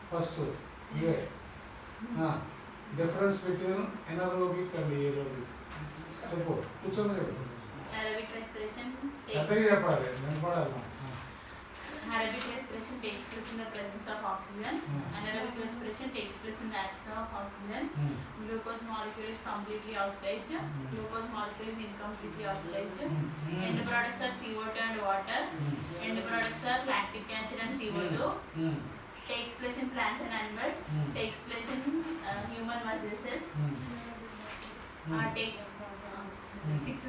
First, here. Difference between anaerobic and aerobic. Suppose, Aerobic respiration Aerobic respiration takes place in the presence of oxygen. Anaerobic respiration takes place in the absence of oxygen. Glucose molecule is completely oxidized. Glucose molecule is incompletely oxidized. End products are CO2 and water. End products are lactic acid and CO2. Takes place in plants and animals. Takes place in human muscle cells. Takes 6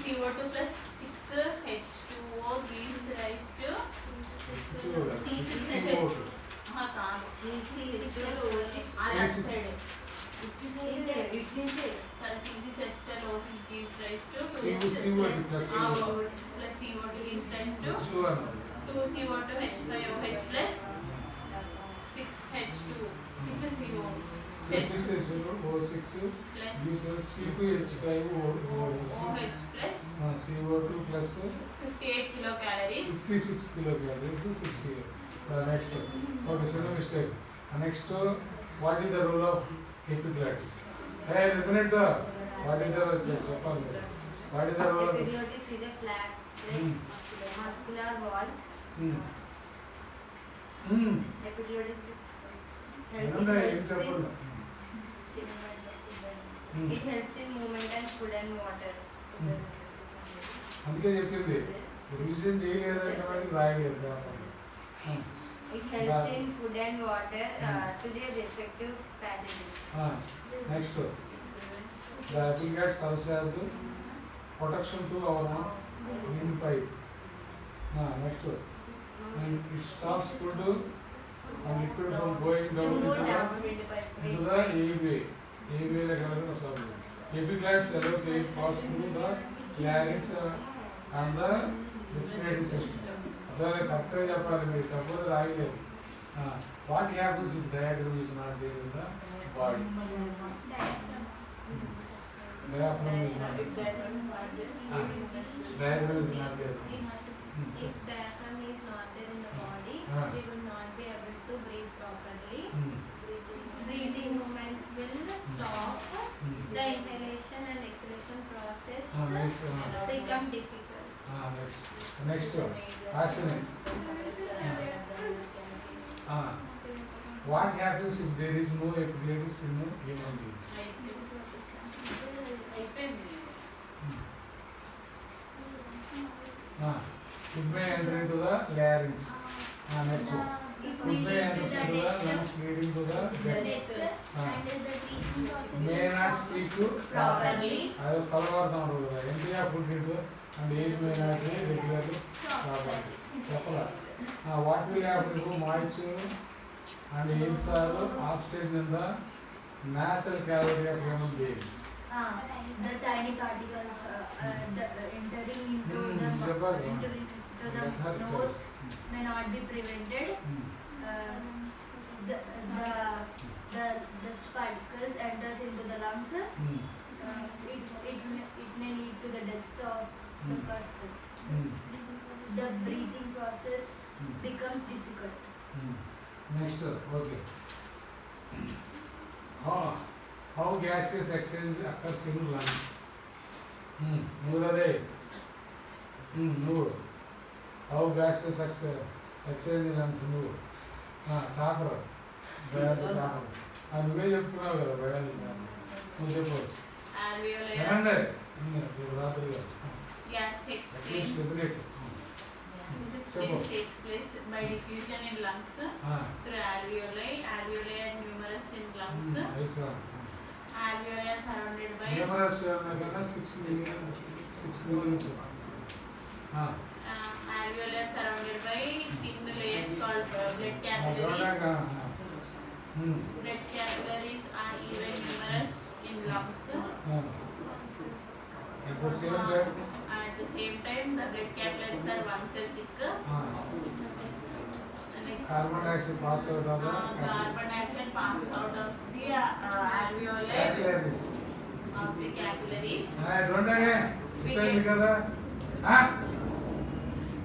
CO2 plus 6 H2O gives rise to C6H12O6 gives rise to CO2 plus CO2 gives rise to 2CO2H5OH plus 6H2 6CO. 6H6O6 gives us C2H5OH plus CO2 plus 58 kilocalories. 56 kilocalories is 6 here. Next, okay, so no mistake. Next, what is the role of epiglottis? Hey, listen it. What is the role? What is the role of epiglottis? Is a flat, muscular wall. Epiglottis it helps in movement and food and water. అందుకే చెప్పింది revision చేయలేదు కాబట్టి రాయలేదు. It helps in food and water to their respective passages. Next, the epiglotis serves as protection to our windpipe. Next, and it stops food and liquid from going down into the airway. Airway like another problem. Epiglotis allows air pass through the larynx and the respiratory system. That's correct. Suppose రాయలేదు. What happens if diaphragm is not there in the body? Diaphragm is not there. Diaphragm is not there. If diaphragm is not there in the body, we will not be able to breathe properly. Breathing movements will stop. The inhalation and exhalation process become difficult. Next, fascinating. What happens if there is no epiglottis in a human being? It may enter into the larynx. Next, it may enter into the lungs leading to the death. May not speak Properly. I will follow up on the entire food into and age may not be regularly properly. What will happen to moisture and eggs are absent in the nasal cavity of human being? The tiny particles entering into the nose may not be prevented. The dust particles enters into the lungs. It may lead to the death of the person. The breathing process becomes difficult. Next, okay. How gaseous exchange occurs in lungs? How gaseous exchange in lungs? Tabra. నువ్వే చెప్తున్నావు కదా biology నువ్వు చెప్పవచ్చు. Gas takes place by diffusion in lungs through alveoli. Alveoli are numerous in lungs. Alveoli are surrounded by numerous 6 million. Alveoli are surrounded by thin layers called blood capillaries. Blood capillaries are even numerous in lungs. At the same time, the blood capillaries are one cell thick. Carbon dioxide passes out of the carbon dioxide passes out of the alveoli of the capillaries.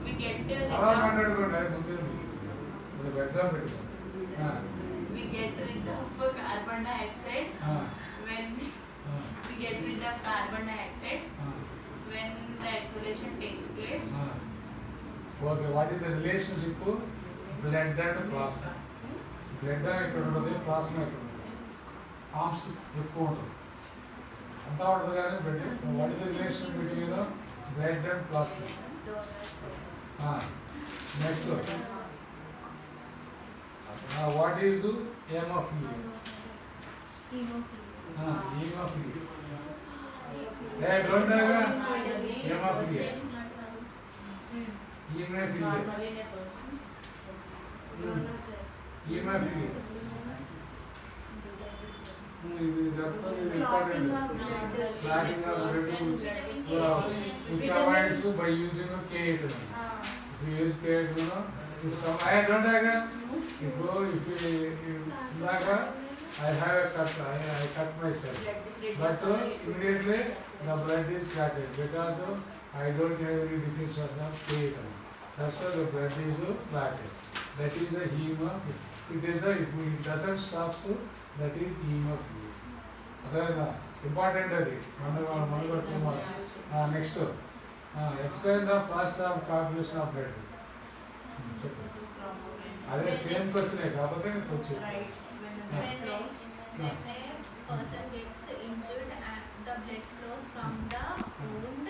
We get అలా మాట్లాడుకోండి ముందు ఇప్పుడు exam పెట్టుకోండి we get rid of carbon dioxide when we get rid of carbon dioxide when the exhalation takes place. Okay what is the relationship blood and plasma blood ఇక్కడ ఉంటుంది plasma ఇక్కడ ఉంటుంది arms ఎక్కువ ఉంటుంది అంతా ఉంటుంది కానీ blood what is the relation between blood and plasma next what is haemophilia haemophilia don't have haemophilia haemophilia Normally in a person. Haemophilia ఇది చెప్పండి ఇది important clotting of blood which avoids by using K8 if you use K8 if some I don't have if I have a cut I cut myself but immediately the blood is clotted because I don't have any definition of K8 that's why the blood is clotted that is the hemophilia it is if it doesn't stop so that is hemophilia అదేనా important అది మన next explain the process of combination of blood అదే same క్వశ్చనే కాకపోతే కొంచెం Right. When a person gets injured and the blood flows from the wound